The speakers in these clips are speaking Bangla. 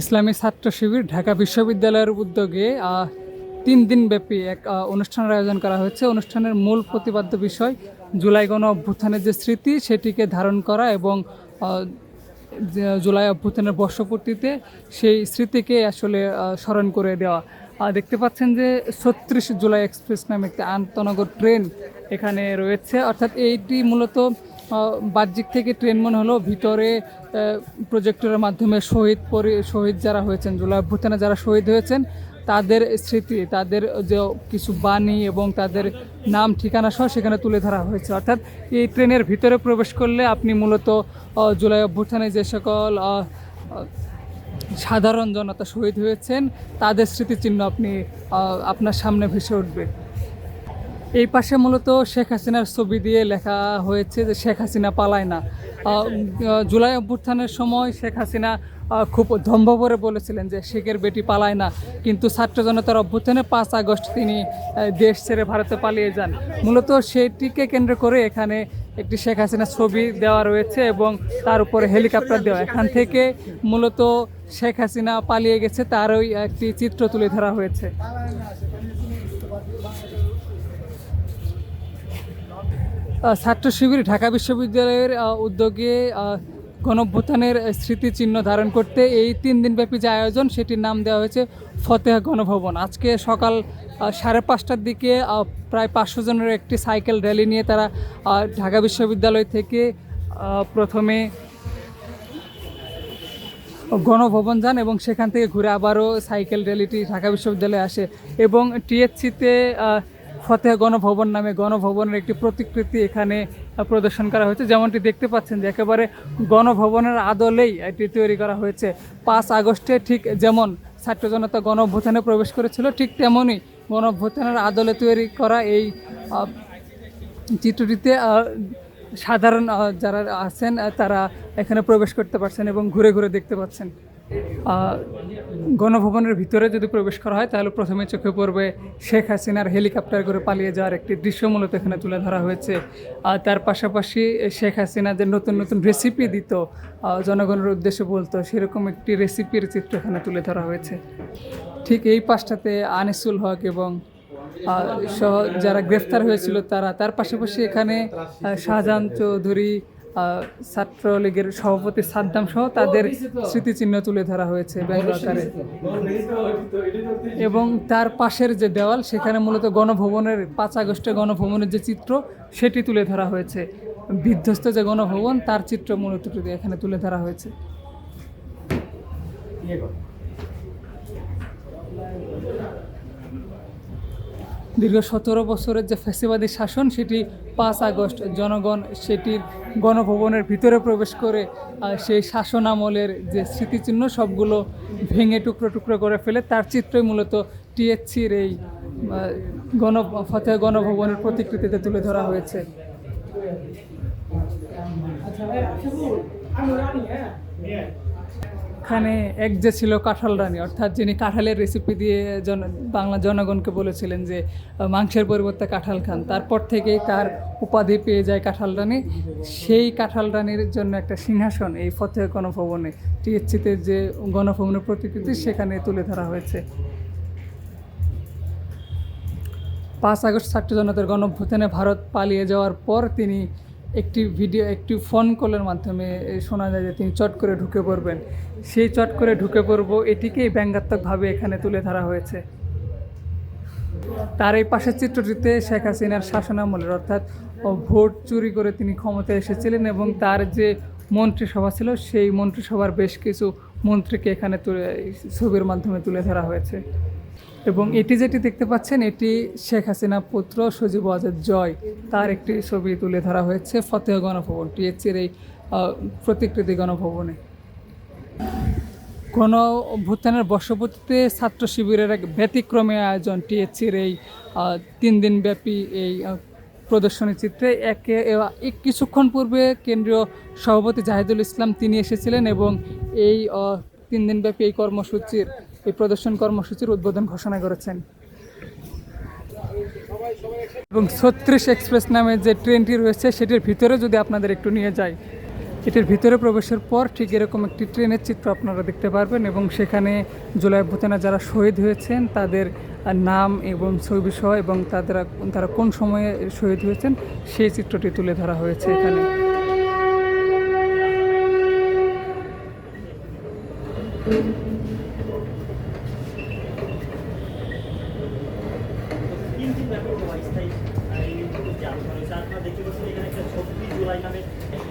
ইসলামী ছাত্র শিবির ঢাকা বিশ্ববিদ্যালয়ের উদ্যোগে 3 দিনব্যাপী এক অনুষ্ঠানের আয়োজন করা হয়েছে। অনুষ্ঠানের মূল প্রতিপাদ্য বিষয় জুলাই গণ অভ্যুত্থানের যে স্মৃতি সেটিকে ধারণ করা এবং জুলাই অভ্যুত্থানের বর্ষপূর্তিতে সেই স্মৃতিকে আসলে স্মরণ করে দেওয়া। দেখতে পাচ্ছেন যে 36 জুলাই এক্সপ্রেস নামে একটি আন্তনগর ট্রেন এখানে রয়েছে, অর্থাৎ এইটি মূলত বাহ্যিক থেকে ট্রেন মনে হলো, ভিতরে প্রজেক্টরের মাধ্যমে শহীদ যারা হয়েছেন, জুলাই অভ্যুত্থানে যারা শহীদ হয়েছেন তাদের স্মৃতি, তাদের যে কিছু বাণী এবং তাদের নাম ঠিকানা সহ সেখানে তুলে ধরা হয়েছে। অর্থাৎ এই ট্রেনের ভিতরে প্রবেশ করলে আপনি মূলত জুলাই অভ্যুত্থানে যে সকল সাধারণ জনতা শহীদ হয়েছেন তাদের স্মৃতিচিহ্ন আপনার সামনে ভেসে উঠবে। এই পাশে মূলত শেখ হাসিনার ছবি দিয়ে লেখা হয়েছে যে শেখ হাসিনা পালায় না। জুলাই অভ্যুত্থানের সময় শেখ হাসিনা খুব দম্ভ করে বলেছিলেন যে শেখের বেটি পালায় না, কিন্তু ছাত্র জনতার অভ্যুত্থানে 5 আগস্ট তিনি দেশ ছেড়ে ভারতে পালিয়ে যান। মূলত সেটিকে কেন্দ্র করে এখানে একটি শেখ হাসিনার ছবি দেওয়া রয়েছে এবং তার উপরে হেলিকপ্টার দেওয়া। এখান থেকে মূলত শেখ হাসিনা পালিয়ে গেছে তারই একটি চিত্র তুলে ধরা হয়েছে। ছাত্র শিবির ঢাকা বিশ্ববিদ্যালয়ের উদ্যোগে গণঅভ্যুত্থানের স্মৃতিচিহ্ন ধারণ করতে এই 3 দিনব্যাপী যে আয়োজন সেটির নাম দেওয়া হয়েছে ফতেহ গণভবন। আজকে সকাল 5:30টার দিকে প্রায় 500 জনের একটি সাইকেল র্যালি নিয়ে তারা ঢাকা বিশ্ববিদ্যালয় থেকে প্রথমে গণভবন যান এবং সেখান থেকে ঘুরে আবারও সাইকেল র্যালিটি ঢাকা বিশ্ববিদ্যালয়ে আসে এবং টিএসসিতে ফতেহ গণভবন নামে গণভবনের একটি প্রতিকৃতি এখানে প্রদর্শন করা হয়েছে। যেমনটি দেখতে পাচ্ছেন যে একেবারে গণভবনের আদলেই এটি তৈরি করা হয়েছে। 5 আগস্টে ঠিক যেমন ছাত্র জনতা গণঅভ্যুত্থানে প্রবেশ করেছিল ঠিক তেমনই গণঅভ্যুত্থানের আদলে তৈরি করা এই চিত্রটিতে সাধারণ যারা আছেন তারা এখানে প্রবেশ করতে পারছেন এবং ঘুরে ঘুরে দেখতে পাচ্ছেন। গণভবনের ভিতরে যদি প্রবেশ করা হয় তাহলে প্রথমে চোখে পড়বে শেখ হাসিনার হেলিকপ্টার করে পালিয়ে যাওয়ার একটি দৃশ্য মূলত এখানে তুলে ধরা হয়েছে। তার পাশাপাশি শেখ হাসিনা যে নতুন নতুন রেসিপি দিত, জনগণের উদ্দেশ্যে বলতো, সেরকম একটি রেসিপির চিত্র এখানে তুলে ধরা হয়েছে। ঠিক এই পাশটাতে আনিসুল হক এবং যারা গ্রেফতার হয়েছিল তার পাশাপাশি এখানে শাহজাহান চৌধুরী, ছাত্রলীগের সভাপতি সাদ্দাম সহ তাদের স্মৃতিচিহ্ন তুলে ধরা হয়েছে ব্যঙ্গ আকারে। এবং তার পাশের যে দেওয়াল সেখানে মূলত গণভবনের 5 আগস্টে গণভবনের যে চিত্র সেটি তুলে ধরা হয়েছে। বিধ্বস্ত যে গণভবন তার চিত্র মূলত এখানে তুলে ধরা হয়েছে। দীর্ঘ 17 বছরের যে ফ্যাসিবাদী শাসন সেটি 5 আগস্ট জনগণ সেটির গণভবনের ভিতরে প্রবেশ করে সেই শাসন আমলের যে স্মৃতিচিহ্ন সবগুলো ভেঙে টুকরো টুকরো করে ফেলে তার চিত্রই মূলত টিএসসির এই ফতেহ গণভবনের প্রতিকৃতিতে তুলে ধরা হয়েছে। এখানে এক যে ছিল কাঁঠাল রানী, অর্থাৎ যিনি কাঁঠালের রেসিপি দিয়ে বাংলা জনগণকে বলেছিলেন যে মাংসের পরিবর্তে কাঁঠাল খান, তারপর থেকেই তার উপাধি পেয়ে যায় কাঁঠাল রানী। সেই কাঁঠাল রানীর জন্য একটা সিংহাসন এই ফতেহ গণভবনে, টিএসসিতে যে গণভবনের প্রতিকৃতি সেখানে তুলে ধরা হয়েছে। 5 আগস্ট ছাত্র জনতার গণঅভ্যুত্থানে ভারত পালিয়ে যাওয়ার পর তিনি একটি ফোন কলের মাধ্যমে শোনা যায় যে তিনি চট করে ঢুকে পড়বেন। সেই চট করে ঢুকে পড়ব এটিকেই ব্যঙ্গাত্মকভাবে এখানে তুলে ধরা হয়েছে। তার এই পাশের চিত্রটিতে শেখ হাসিনার শাসনামলের, অর্থাৎ ভোট চুরি করে তিনি ক্ষমতায় এসেছিলেন এবং তার যে মন্ত্রিসভা ছিল সেই মন্ত্রিসভার বেশ কিছু মন্ত্রীকে এখানে ছবির মাধ্যমে তুলে ধরা হয়েছে। এবং যেটি দেখতে পাচ্ছেন এটি শেখ হাসিনা পুত্র সজীব ওয়াজেদ জয়, তার একটি ছবি তুলে ধরা হয়েছে ফতেহ গণভবন, টিএসসির এই প্রতিকৃতি গণভবনে। গণঅভ্যুত্থানের বর্ষপূর্তিতে ছাত্র শিবিরের এক ব্যতিক্রমী আয়োজন টিএসসির এই 3 দিনব্যাপী এই প্রদর্শনী চিত্রে। কিছুক্ষণ পূর্বে কেন্দ্রীয় সভাপতি জাহিদুল ইসলাম তিনি এসেছিলেন এবং এই 3 দিনব্যাপী এই প্রদর্শন কর্মসূচির উদ্বোধন ঘোষণা করেছেন। এবং 36 এক্সপ্রেস নামে যে ট্রেনটি রয়েছে সেটির ভিতরে যদি আপনাদের একটু নিয়ে যাই, এটির ভিতরে প্রবেশের পর ঠিক এরকম একটি ট্রেনের চিত্র আপনারা দেখতে পারবেন এবং সেখানে জুলাই অভ্যুত্থানে যারা শহীদ হয়েছেন তাদের নাম এবং ছবি সহ এবং তারা কোন সময়ে শহীদ হয়েছেন সেই চিত্রটি তুলে ধরা হয়েছে এখানে।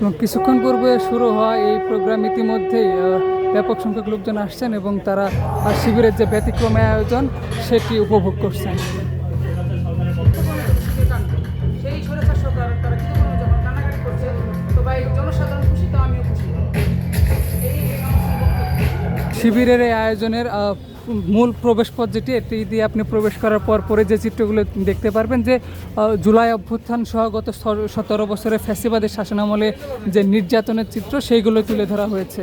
এবং কিছুক্ষণ পূর্বে শুরু হওয়া এই প্রোগ্রাম ইতিমধ্যেই ব্যাপক সংখ্যক লোকজন আসছেন এবং তারা শিবিরের যে ব্যতিক্রমী আয়োজন সেটি উপভোগ করছেন। শিবিরের এই আয়োজনের মূল প্রবেশপথ যেটি এটি দিয়ে আপনি প্রবেশ করার পরে যে চিত্রগুলো দেখতে পারবেন যে জুলাই অভ্যুত্থান সহ গত 17 বছরের ফ্যাসিবাদের শাসনামলে যে নির্যাতনের চিত্র সেইগুলো তুলে ধরা হয়েছে।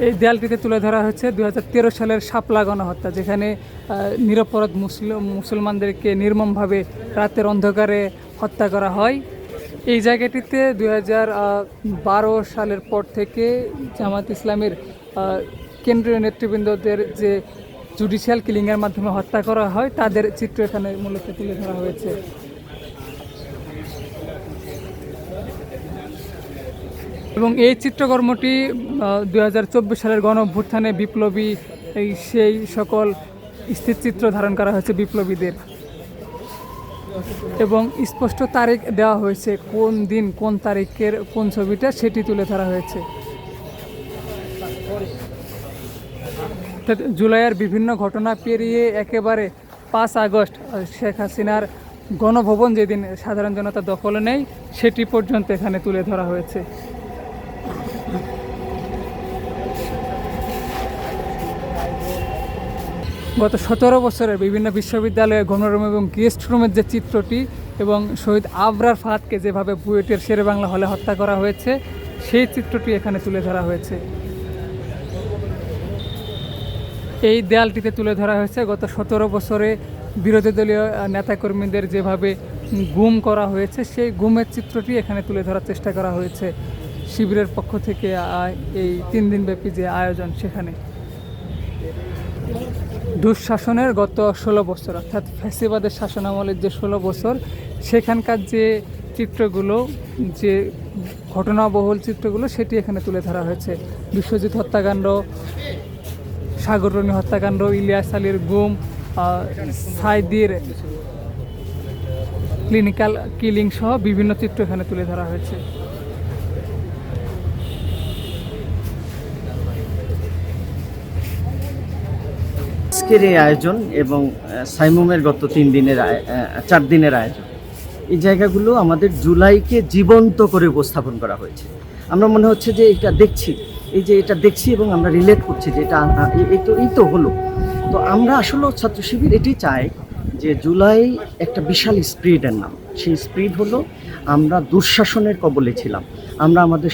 এই দেয়ালটিতে তুলে ধরা হয়েছে 2013 সালের শাপলা গণহত্যা, যেখানে নিরপরাধ মুসলমানদেরকে নির্মমভাবে রাতের অন্ধকারে হত্যা করা হয়। এই জায়গাটিতে 2012 সালের পর থেকে জামাত ইসলামের কেন্দ্রীয় নেতৃবৃন্দদের যে জুডিশিয়াল কিলিংয়ের মাধ্যমে হত্যা করা হয় তাদের চিত্র এখানে মূলত তুলে ধরা হয়েছে। এবং এই চিত্রকর্মটি 2024 সালের গণ অভ্যুত্থানে বিপ্লবী সেই সকল স্থিরচিত্র ধারণ করা হয়েছে বিপ্লবীদের এবং স্পষ্ট তারিখ দেওয়া হয়েছে, কোন দিন কোন তারিখের কোন ছবিটা সেটি তুলে ধরা হয়েছে। জুলাইয়ের বিভিন্ন ঘটনা পেরিয়ে একেবারে 5 আগস্ট শেখ হাসিনার গণভবন যেদিন সাধারণ জনতা দখলে নেয় সেটি পর্যন্ত এখানে তুলে ধরা হয়েছে। গত 17 বছরের বিভিন্ন বিশ্ববিদ্যালয়ে গণরুম এবং গেস্ট রুমের যে চিত্রটি এবং শহীদ আবরার ফাহাদকে যেভাবে বুয়েটের শেরেবাংলা হলে হত্যা করা হয়েছে সেই চিত্রটি এখানে তুলে ধরা হয়েছে। এই দেয়ালটিতে তুলে ধরা হয়েছে গত 17 বছরে বিরোধী দলীয় নেতাকর্মীদের যেভাবে গুম করা হয়েছে সেই গুমের চিত্রটি এখানে তুলে ধরার চেষ্টা করা হয়েছে শিবিরের পক্ষ থেকে। এই 3 দিনব্যাপী যে আয়োজন সেখানে দুঃশাসনের গত 16 বছর অর্থাৎ ফ্যাসিবাদের শাসনামলের যে 16 বছর সেখানকার যে চিত্রগুলো, যে ঘটনাবহুল চিত্রগুলো সেটি এখানে তুলে ধরা হয়েছে। বিশ্বজিৎ হত্যাকাণ্ড, সাগররণী হত্যাকাণ্ড, ইলিয়াস আলীর গুম, সাইদির ক্লিনিক্যাল কিলিং সহ বিভিন্ন চিত্র এখানে তুলে ধরা হয়েছে। আজকের এই আয়োজন এবং সাইমুমের গত 4 দিনের আয়োজন, এই জায়গাগুলো আমাদের জুলাইকে জীবন্ত করে উপস্থাপন করা হয়েছে। আমরা মনে হচ্ছে যে এটা দেখছি, এটা দেখছি এবং আমরা রিলেট করছি যে এটা এই তো হলো। তো আমরা আসলে ছাত্র শিবির এটি চাই যে জুলাই একটা বিশাল স্পিরিটের নাম। সেই স্পিরিট হলো আমরা দুঃশাসনের কবলে ছিলাম, আমরা আমাদের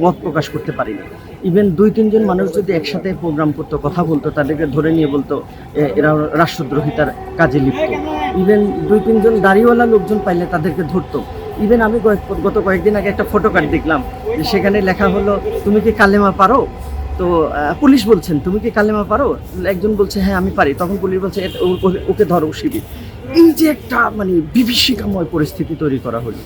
মত প্রকাশ করতে পারিনি। ইভেন 2-3 জন মানুষ যদি একসাথে প্রোগ্রাম করতো, কথা বলতো, তাদেরকে ধরে নিয়ে বলতো এরা রাষ্ট্রদ্রোহিতার কাজে লিপ্ত। ইভেন 2-3 জন দাড়িওয়ালা লোকজন পাইলে তাদেরকে ধরতো। ইভেন আমি গত কয়েকদিন আগে একটা ফটো কার্ড দেখলাম, সেখানে লেখা হলো তুমি কি কালেমা পারো? তো পুলিশ বলছেন তুমি কি কালেমা পারো? একজন বলছে হ্যাঁ আমি পারি। তখন পুলিশ বলছে ওকে ধরো শিবির। এই যে একটা বিভীষিকাময় পরিস্থিতি তৈরি করা হলো,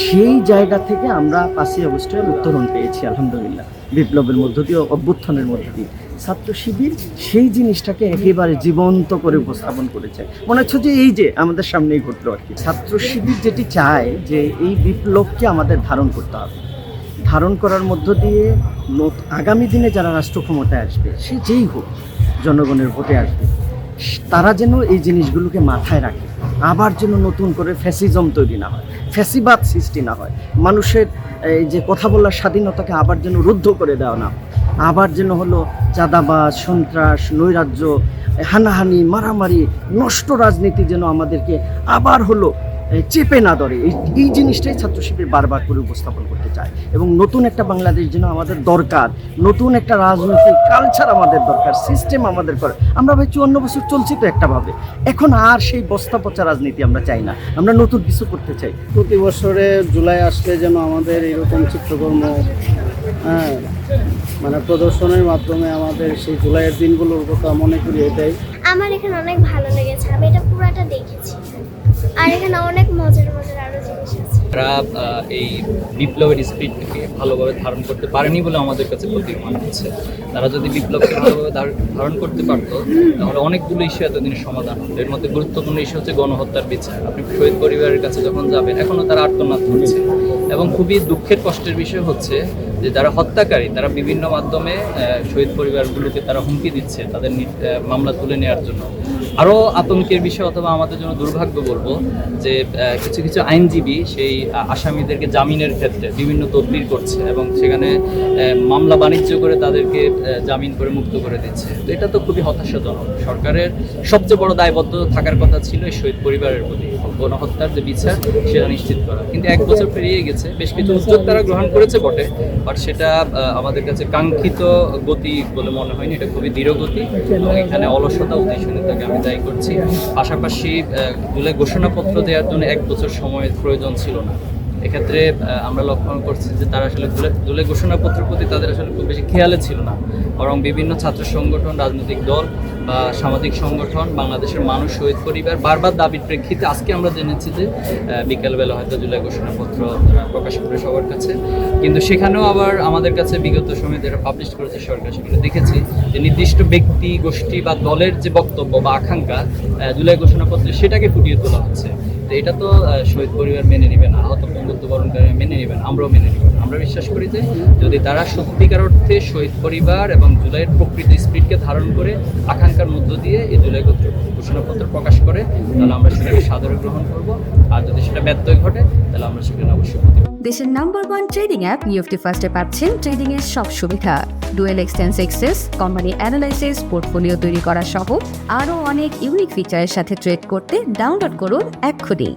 সেই জায়গা থেকে আমরা 5ই আগস্টের উত্তরণ পেয়েছি আলহামদুলিল্লাহ, বিপ্লবের মধ্য দিয়ে, অভ্যুত্থানের মধ্য দিয়ে। ছাত্র শিবির সেই জিনিসটাকে একেবারে জীবন্ত করে উপস্থাপন করেছে। মনে হচ্ছে যে এই যে আমাদের সামনেই ঘটলো আর কি। ছাত্র শিবির যেটি চায় যে এই বিপ্লবকে আমাদের ধারণ করতে হবে, ধারণ করার মধ্য দিয়ে আগামী দিনে যারা রাষ্ট্র ক্ষমতায় আসবে, সে যেই হোক জনগণের ভোটে আসবে, তারা যেন এই জিনিসগুলোকে মাথায় রাখে। আবার যেন নতুন করে ফ্যাসিজম তৈরি না হয়, ফ্যাসিবাদ সৃষ্টি না হয়, মানুষের এই যে কথা বলার স্বাধীনতাকে আবার যেন রুদ্ধ করে দেওয়া না, আবার যেন হলো চাঁদাবাজ, সন্ত্রাস, নৈরাজ্য, হানাহানি, মারামারি, নষ্ট রাজনীতি যেন আমাদেরকে আবার হলো চেপে না ধরে, এই জিনিসটাই ছাত্র শিবির বারবার করে উপস্থাপন করতে চায়। এবং নতুন একটা বাংলাদেশ যেন আমাদের দরকার, নতুন একটা রাজনৈতিক কালচার আমাদের দরকার, সিস্টেম আমাদের করে। আমরা ভাই 54 বছর চলছি তো একটাভাবে, এখন আর সেই বস্তা পচা রাজনীতি আমরা চাই না, আমরা নতুন কিছু করতে চাই। প্রতি বছরে জুলাই আসলে যেন আমাদের এরকম চিত্রকর্ম, হ্যাঁ, মানে প্রদর্শনের মাধ্যমে আমাদের সেই জুলাইয়ের দিনগুলোর কথা মনে করিয়ে দেয়। আমার এখানে অনেক ভালো লেগেছে, আমি এটা পুরাটা দেখেছি, আর এখানে অনেক মজার মজার আরো জিনিস আছে। তারা এই বিপ্লবের স্পিরিটকে ভালোভাবে ধারণ করতে পারেনি বলে আমাদের কাছে প্রতীক মনে হচ্ছে। তারা যদি বিপ্লবকে ভালোভাবে ধারণ করতে পারতো তাহলে অনেকগুলো ইস্যু এতদিনের সমাধান হতো। এর মধ্যে গুরুত্বপূর্ণ ইস্যু হচ্ছে গণহত্যার বিচার। আপনি শহীদ পরিবারের কাছে যখন যাবেন, এখনও তারা আর্তনাদ করছে। এবং খুবই দুঃখের কষ্টের বিষয় হচ্ছে যে যারা হত্যাকারী তারা বিভিন্ন মাধ্যমে শহীদ পরিবারগুলোকে তারা হুমকি দিচ্ছে তাদের মামলা তুলে নেওয়ার জন্য। আরও আতঙ্কের বিষয় অথবা আমাদের জন্য দুর্ভাগ্য বলবো যে কিছু কিছু আইনজীবী সেই আসামিদেরকে জামিনের ক্ষেত্রে বিভিন্ন তদবির করছে এবং সেখানে মামলা বাণিজ্য করে তাদেরকে জামিন করে মুক্ত করে দিচ্ছে। তো এটা তো খুবই হতাশাজনক। সরকারের সবচেয়ে বড় দায়বদ্ধ থাকার কথা ছিল এই শহীদ পরিবারের প্রতি গণহত্যার যে বিচার সেটা নিশ্চিত করা। কিন্তু 1 বছর পেরিয়ে গেছে, বেশ কিছু উদ্যোগ তারা গ্রহণ করেছে বটে, বাট সেটা আমাদের কাছে কাঙ্ক্ষিত গতি বলে মনে হয়নি। এটা খুবই ধীর গতি এবং এখানে অলসতা উদ্দেশ্যনীয়তাকে আমি দায়ী করছি। পাশাপাশি জুলাই ঘোষণাপত্র দেওয়ার জন্য 1 বছর সময়ের প্রয়োজন ছিল না। এক্ষেত্রে আমরা লক্ষ্য করছি যে তারা আসলে জুলাই ঘোষণাপত্রের প্রতি তাদের আসলে খুব বেশি খেয়ালে ছিল না, বরং বিভিন্ন ছাত্র সংগঠন, রাজনৈতিক দল বা সামাজিক সংগঠন, বাংলাদেশের মানুষ, শহীদ পরিবার বারবার দাবির প্রেক্ষিতে আজকে আমরা জেনেছি যে বিকেলবেলা হয়তো জুলাই ঘোষণাপত্র প্রকাশ করে সবার কাছে। কিন্তু সেখানেও আবার আমাদের কাছে বিগত সময়ে যেটা পাবলিশ করেছে সরকার, সেখানে দেখেছি যে নির্দিষ্ট ব্যক্তি, গোষ্ঠী বা দলের যে বক্তব্য বা আকাঙ্ক্ষা জুলাই ঘোষণাপত্রে সেটাকে ফুটিয়ে তোলা হচ্ছে। তো এটা তো শহীদ পরিবার মেনে নেবে না, আহত মৃত্যুবরণকারী মেনে নেবেন, আমরাও মেনে নেব না। আমরা বিশ্বাস করি যে যদি তারা সত্যিকার অর্থে শহীদ পরিবার এবং জুলাইয়ের প্রকৃত স্পিরিটকে ধারণ করে আকাঙ্ক্ষার মধ্য দিয়ে এই জুলাই ঘোষণাপত্র প্রকাশ করে, তাহলে আমরা সেটাকে সাদরে গ্রহণ করব। আর যদি সেটা ব্যত্যয় ঘটে তাহলে আমরা সেখানে অবশ্যই প্রতিবাদ। দেশের নাম্বার 1 ট্রেডিং অ্যাপ নিফটি ফার্স্টে পাচ্ছেন ট্রেডিং এর সব সুবিধা, dual exchange access, company analysis, portfolio তৈরি করা সহ আরও অনেক ইউনিক ফিচারের সাথে ট্রেড করতে ডাউনলোড করুন এক্ষুনি।